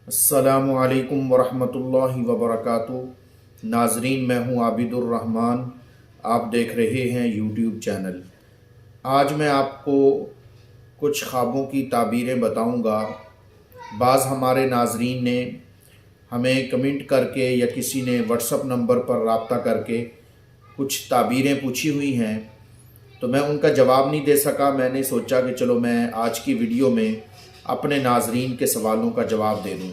अस्सलामु अलैकुम वरहमतुल्लाहि वबरकातुहू। नाजरीन, मैं हूँ आबिदुर रहमान। आप देख रहे हैं यूट्यूब चैनल। आज मैं आपको कुछ ख्वाबों की ताबीरें बताऊँगा। बाज़ हमारे नाजरीन ने हमें कमेंट करके या किसी ने व्हाट्सअप नंबर पर रब्ता करके कुछ ताबीरें पूछी हुई हैं, तो मैं उनका जवाब नहीं दे सका। मैंने सोचा कि चलो मैं आज की वीडियो में अपने नाजरीन के सवालों का जवाब दे दूँ।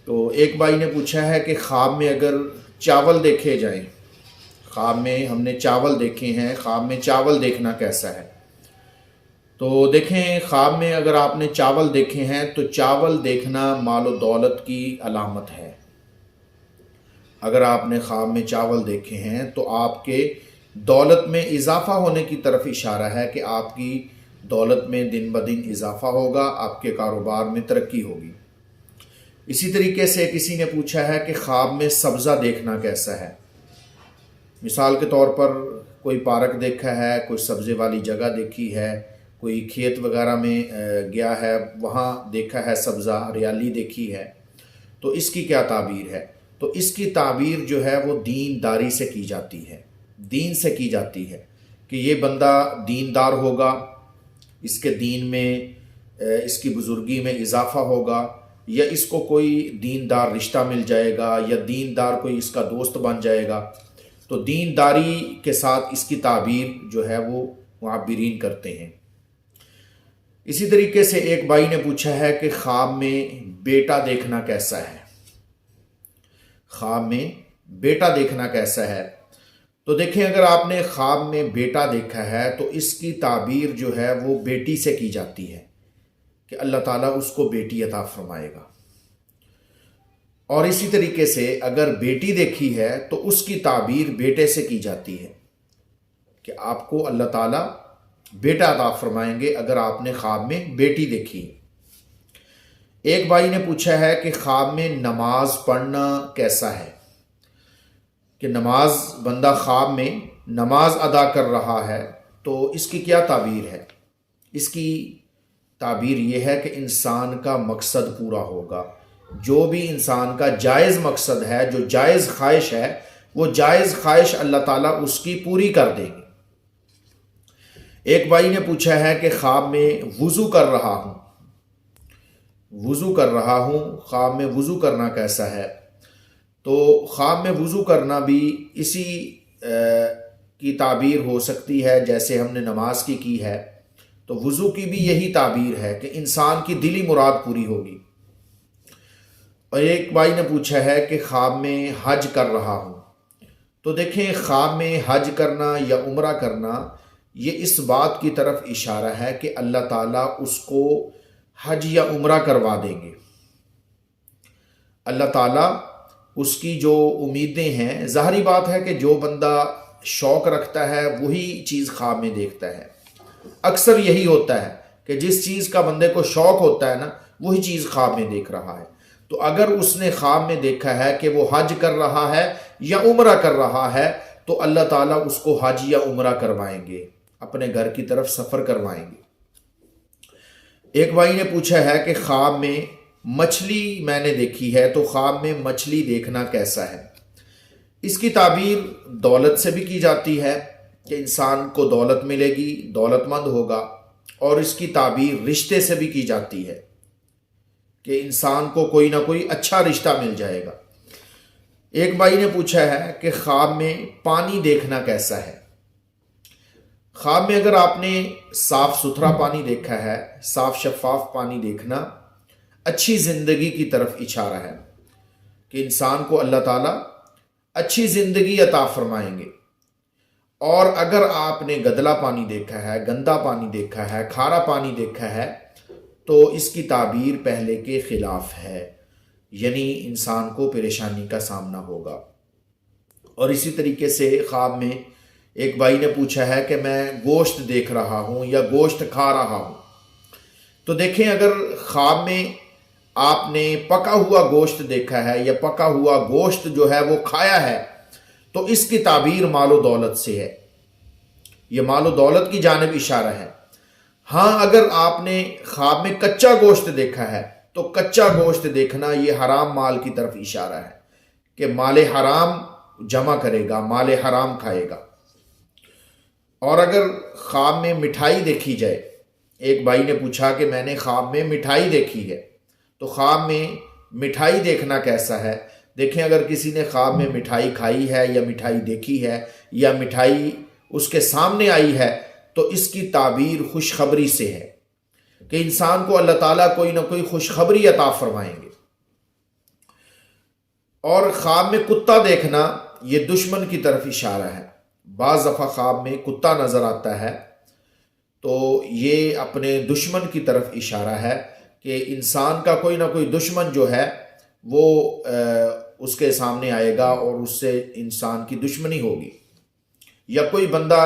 तो एक भाई ने पूछा है कि ख्वाब में अगर चावल देखे जाएं, ख्वाब में हमने चावल देखे हैं, ख्वाब में चावल देखना कैसा है। तो देखें, ख्वाब में अगर आपने चावल देखे हैं तो चावल देखना मालो दौलत की अलामत है। अगर आपने ख्वाब में चावल देखे हैं तो आपके दौलत में इजाफ़ा होने की तरफ इशारा है कि आपकी दौलत में दिन ब दिन इजाफ़ा होगा, आपके कारोबार में तरक्की होगी। इसी तरीके से किसी ने पूछा है कि ख्वाब में सब्ज़ा देखना कैसा है। मिसाल के तौर पर कोई पार्क देखा है, कोई सब्ज़े वाली जगह देखी है, कोई खेत वगैरह में गया है, वहाँ देखा है सब्ज़ा, हरियाली देखी है, तो इसकी क्या ताबीर है। तो इसकी ताबीर जो है वो दीनदारी से की जाती है, दीन से की जाती है कि ये बंदा दीनदार होगा, इसके दीन में इसकी बुज़ुर्गी में इजाफ़ा होगा, या इसको कोई दीनदार रिश्ता मिल जाएगा, या दीनदार कोई इसका दोस्त बन जाएगा। तो दीनदारी के साथ इसकी ताबीर जो है वो मुअब्बिरीन करते हैं। इसी तरीके से एक भाई ने पूछा है कि ख्वाब में बेटा देखना कैसा है। ख्वाब में बेटा देखना कैसा है। तो देखें, अगर आपने ख्वाब में बेटा देखा है तो इसकी ताबीर जो है वो बेटी से की जाती है कि अल्लाह ताला उसको बेटी अता फरमाएगा। और इसी तरीके से अगर बेटी देखी है तो उसकी ताबीर बेटे से की जाती है कि आपको अल्लाह ताला बेटा अता फरमाएंगे अगर आपने ख्वाब में बेटी देखी। एक भाई ने पूछा है कि ख्वाब में नमाज पढ़ना कैसा है, कि नमाज बंदा ख्वाब में नमाज अदा कर रहा है तो इसकी क्या ताबीर है। इसकी ताबीर यह है कि इंसान का मकसद पूरा होगा। जो भी इंसान का जायज़ मकसद है, जो जायज़ ख्वाहिश है, वो जायज़ ख्वाहिश अल्लाह ताला उसकी पूरी कर देंगे। एक भाई ने पूछा है कि ख्वाब में वुज़ू कर रहा हूँ, वुज़ू कर रहा हूँ, ख्वाब में वुज़ू करना कैसा है। तो ख्वाब में वुज़ू करना भी इसी की ताबीर हो सकती है जैसे हमने नमाज की है। तो वुज़ू की भी यही ताबीर है कि इंसान की दिली मुराद पूरी होगी। और एक भाई ने पूछा है कि ख्वाब में हज कर रहा हूँ। तो देखें, ख्वाब में हज करना या उम्रा करना ये इस बात की तरफ इशारा है कि अल्लाह ताला उसको हज या उम्रा करवा देंगे। अल्लाह ताला उसकी जो उम्मीदें हैं, ज़ाहिरी बात है कि जो बंदा शौक़ रखता है वही चीज़ ख्वाब में देखता है। अक्सर यही होता है कि जिस चीज़ का बंदे को शौक़ होता है ना, वही चीज़ ख्वाब में देख रहा है। तो अगर उसने ख्वाब में देखा है कि वो हज कर रहा है या उम्रा कर रहा है तो अल्लाह ताला उसको हज या उम्रा करवाएंगे, अपने घर की तरफ सफ़र करवाएंगे। एक भाई ने पूछा है कि ख्वाब में मछली मैंने देखी है, तो ख्वाब में मछली देखना कैसा है। इसकी ताबीर दौलत से भी की जाती है कि इंसान को दौलत मिलेगी, दौलतमंद होगा। और इसकी ताबीर रिश्ते से भी की जाती है कि इंसान को कोई ना कोई अच्छा रिश्ता मिल जाएगा। एक भाई ने पूछा है कि ख्वाब में पानी देखना कैसा है। ख्वाब में अगर आपने साफ सुथरा पानी देखा है, साफ शफाफ पानी देखना अच्छी ज़िंदगी की तरफ इशारा है कि इंसान को अल्लाह ताला अच्छी ज़िंदगी अता फरमाएंगे। और अगर आपने गदला पानी देखा है, गंदा पानी देखा है, खारा पानी देखा है, तो इसकी ताबीर पहले के ख़िलाफ़ है, यानी इंसान को परेशानी का सामना होगा। और इसी तरीके से ख्वाब में एक भाई ने पूछा है कि मैं गोश्त देख रहा हूँ या गोश्त खा रहा हूँ। तो देखें, अगर ख्वाब में आपने पका हुआ गोश्त देखा है या पका हुआ गोश्त जो है वो खाया है तो इसकी ताबीर मालो दौलत से है, ये मालो दौलत की जानिब इशारा है। हाँ, अगर आपने ख्वाब में कच्चा गोश्त देखा है तो कच्चा गोश्त देखना ये हराम माल की तरफ इशारा है कि माले हराम जमा करेगा, माले हराम खाएगा। और अगर ख्वाब में मिठाई देखी जाए, एक भाई ने पूछा कि मैंने ख्वाब में मिठाई देखी है, तो ख्वाब में मिठाई देखना कैसा है। देखें, अगर किसी ने ख्वाब में मिठाई खाई है या मिठाई देखी है या मिठाई उसके सामने आई है, तो इसकी ताबीर खुशखबरी से है कि इंसान को अल्लाह ताला कोई ना कोई खुशखबरी अता फरमाएंगे। और ख्वाब में कुत्ता देखना ये दुश्मन की तरफ इशारा है। बाज़ दफ़ा ख्वाब में कुत्ता नज़र आता है तो ये अपने दुश्मन की तरफ इशारा है कि इंसान का कोई ना कोई दुश्मन जो है वो उसके सामने आएगा और उससे इंसान की दुश्मनी होगी। या कोई बंदा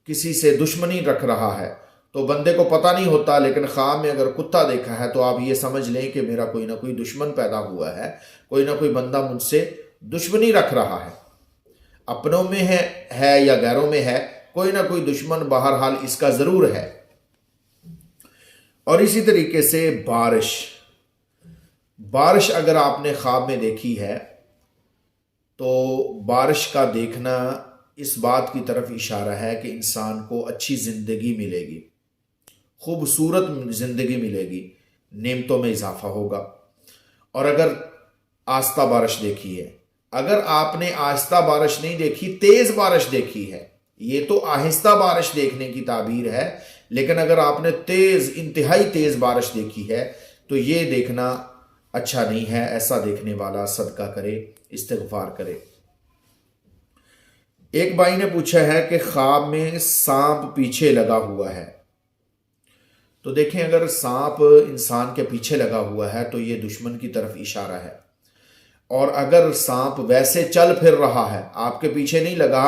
किसी से दुश्मनी रख रहा है तो बंदे को पता नहीं होता, लेकिन ख्वाब में अगर कुत्ता देखा है तो आप ये समझ लें कि मेरा कोई ना कोई दुश्मन पैदा हुआ है, कोई ना कोई बंदा मुझसे दुश्मनी रख रहा है। अपनों में है या गैरों में है, कोई ना कोई दुश्मन बहरहाल इसका ज़रूर है। और इसी तरीके से बारिश अगर आपने ख्वाब में देखी है तो बारिश का देखना इस बात की तरफ इशारा है कि इंसान को अच्छी ज़िंदगी मिलेगी, खूबसूरत ज़िंदगी मिलेगी, नेमतों में इजाफा होगा। और अगर आस्ता बारिश देखी है, अगर आपने आहिस्ता बारिश नहीं देखी, तेज़ बारिश देखी है, ये तो आहिस्ता बारिश देखने की ताबीर है, लेकिन अगर आपने इंतहाई तेज़ बारिश देखी है तो ये देखना अच्छा नहीं है। ऐसा देखने वाला सदका करे, इस्तिग़फ़ार करे। एक भाई ने पूछा है कि ख्वाब में सांप पीछे लगा हुआ है, तो देखें, अगर सांप इंसान के पीछे लगा हुआ है तो ये दुश्मन की तरफ इशारा है। और अगर सांप वैसे चल फिर रहा है, आपके पीछे नहीं लगा,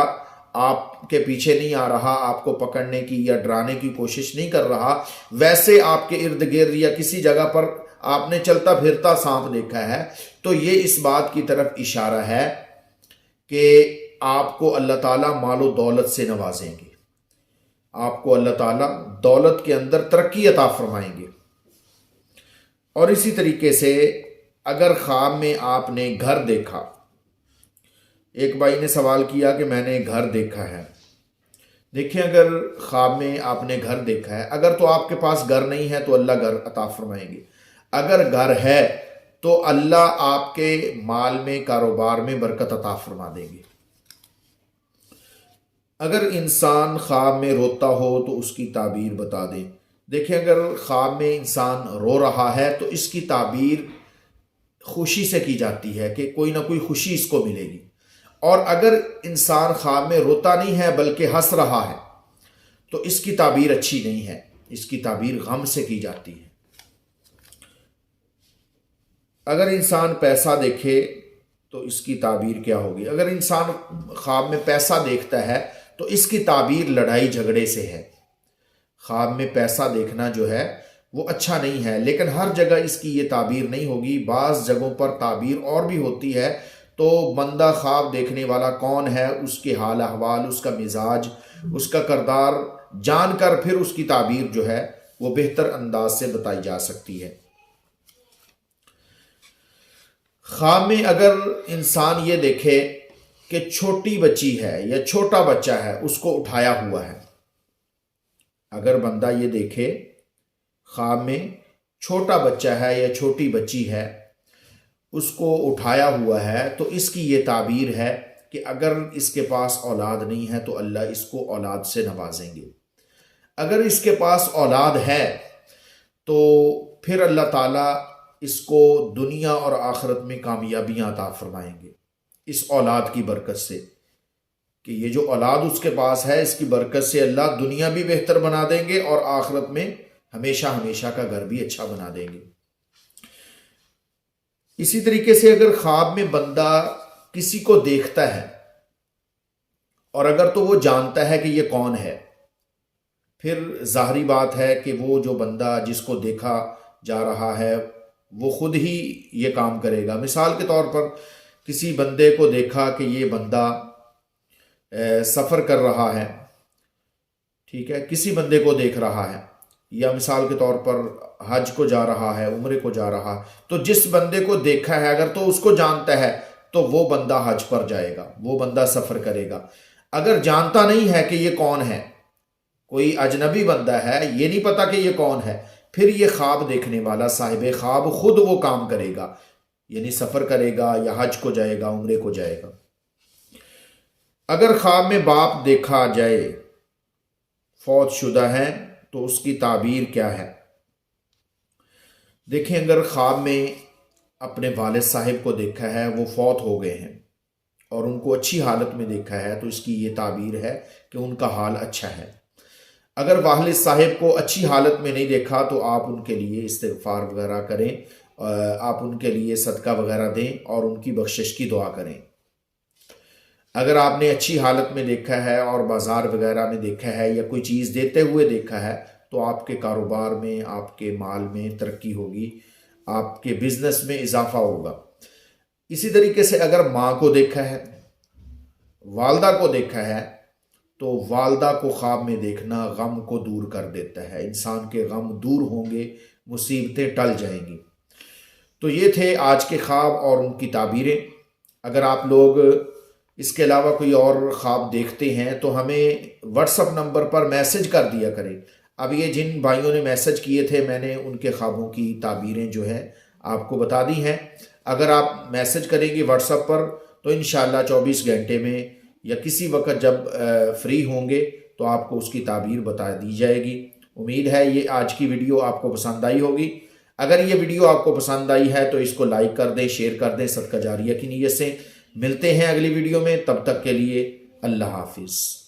आपके पीछे नहीं आ रहा, आपको पकड़ने की या डराने की कोशिश नहीं कर रहा, वैसे आपके इर्द गिर्द या किसी जगह पर आपने चलता फिरता सांप देखा है, तो ये इस बात की तरफ इशारा है कि आपको अल्लाह ताला मालो दौलत से नवाजेंगे, आपको अल्लाह ताला दौलत के अंदर तरक्की अता फरमाएंगे। और इसी तरीके से अगर ख्वाब में आपने घर देखा, एक भाई ने सवाल किया कि मैंने घर देखा है। देखिए, अगर ख्वाब में आपने घर देखा है, अगर तो आपके पास घर नहीं है तो अल्लाह घर अता फरमाएंगे। अगर घर है तो अल्लाह आपके माल में, कारोबार में बरकत अता फरमा देंगे। अगर इंसान ख्वाब में रोता हो तो उसकी ताबीर बता दें। देखिए, अगर ख्वाब में इंसान रो रहा है तो इसकी ताबीर खुशी से की जाती है कि कोई ना कोई खुशी इसको मिलेगी। और अगर इंसान ख्वाब में रोता नहीं है बल्कि हंस रहा है तो इसकी ताबीर अच्छी नहीं है, इसकी ताबीर गम से की जाती है। अगर इंसान पैसा देखे तो इसकी ताबीर क्या होगी। अगर इंसान ख्वाब में पैसा देखता है तो इसकी ताबीर लड़ाई झगड़े से है। ख्वाब में पैसा देखना जो है वो अच्छा नहीं है, लेकिन हर जगह इसकी ये ताबीर नहीं होगी। बाज़ जगहों पर ताबीर और भी होती है। तो बंदा ख्वाब देखने वाला कौन है, उसके हाल अहवाल, उसका मिजाज, उसका किरदार जानकर फिर उसकी ताबीर जो है वो बेहतर अंदाज से बताई जा सकती है। ख्वाब में अगर इंसान ये देखे कि छोटी बच्ची है या छोटा बच्चा है, उसको उठाया हुआ है, अगर बंदा ये देखे ख्वाब में छोटा बच्चा है या छोटी बच्ची है, उसको उठाया हुआ है, तो इसकी ये ताबीर है कि अगर इसके पास औलाद नहीं है तो अल्लाह इसको औलाद से नवाजेंगे। अगर इसके पास औलाद है तो फिर अल्लाह ताला इसको दुनिया और आखिरत में कामयाबियां अता फरमाएंगे इस औलाद की बरकत से, कि ये जो औलाद उसके पास है इसकी बरकत से अल्लाह दुनिया भी बेहतर बना देंगे और आखिरत में हमेशा हमेशा का घर भी अच्छा बना देंगे। इसी तरीके से अगर ख्वाब में बंदा किसी को देखता है और अगर तो वो जानता है कि ये कौन है, फिर जाहिरी बात है कि वो जो बंदा जिसको देखा जा रहा है वो खुद ही ये काम करेगा। मिसाल के तौर पर किसी बंदे को देखा कि ये बंदा सफ़र कर रहा है, ठीक है, किसी बंदे को देख रहा है या मिसाल के तौर पर हज को जा रहा है, उम्रे को जा रहा, तो जिस बंदे को देखा है अगर तो उसको जानता है तो वो बंदा हज पर जाएगा, वो बंदा सफ़र करेगा। अगर जानता नहीं है कि ये कौन है, कोई अजनबी बंदा है, ये नहीं पता कि ये कौन है, फिर ये ख्वाब देखने वाला साहिब ख्वाब खुद वो काम करेगा, यानी सफ़र करेगा या हज को जाएगा, उम्रे को जाएगा। अगर ख्वाब में बाप देखा जाए फौत शुदा है तो उसकी ताबीर क्या है? देखें, अगर ख्वाब में अपने वालिद साहिब को देखा है, वो फौत हो गए हैं और उनको अच्छी हालत में देखा है, तो इसकी ये ताबीर है कि उनका हाल अच्छा है। अगर वालिद साहिब को अच्छी हालत में नहीं देखा तो आप उनके लिए इस्तिग़फ़ार वगैरह करें, आप उनके लिए सदका वगैरह दें और उनकी बख्शिश की दुआ करें। अगर आपने अच्छी हालत में देखा है और बाज़ार वगैरह में देखा है या कोई चीज़ देते हुए देखा है, तो आपके कारोबार में, आपके माल में तरक्की होगी, आपके बिज़नेस में इजाफा होगा। इसी तरीके से अगर माँ को देखा है, वालदा को देखा है, तो वालदा को ख्वाब में देखना गम को दूर कर देता है। इंसान के गम दूर होंगे, मुसीबतें टल जाएंगी। तो ये थे आज के ख्वाब और उनकी ताबीरें। अगर आप लोग इसके अलावा कोई और ख्वाब देखते हैं तो हमें व्हाट्सअप नंबर पर मैसेज कर दिया करें। अब ये जिन भाइयों ने मैसेज किए थे, मैंने उनके ख्वाबों की ताबीरें जो है आपको बता दी हैं। अगर आप मैसेज करेंगे व्हाट्सएप पर तो इंशाअल्लाह 24 घंटे में या किसी वक्त जब फ्री होंगे तो आपको उसकी ताबीर बता दी जाएगी। उम्मीद है ये आज की वीडियो आपको पसंद आई होगी। अगर ये वीडियो आपको पसंद आई है तो इसको लाइक कर दें, शेयर कर दें, सदका जारिया की नीयत से। मिलते हैं अगली वीडियो में, तब तक के लिए अल्लाह हाफिज़।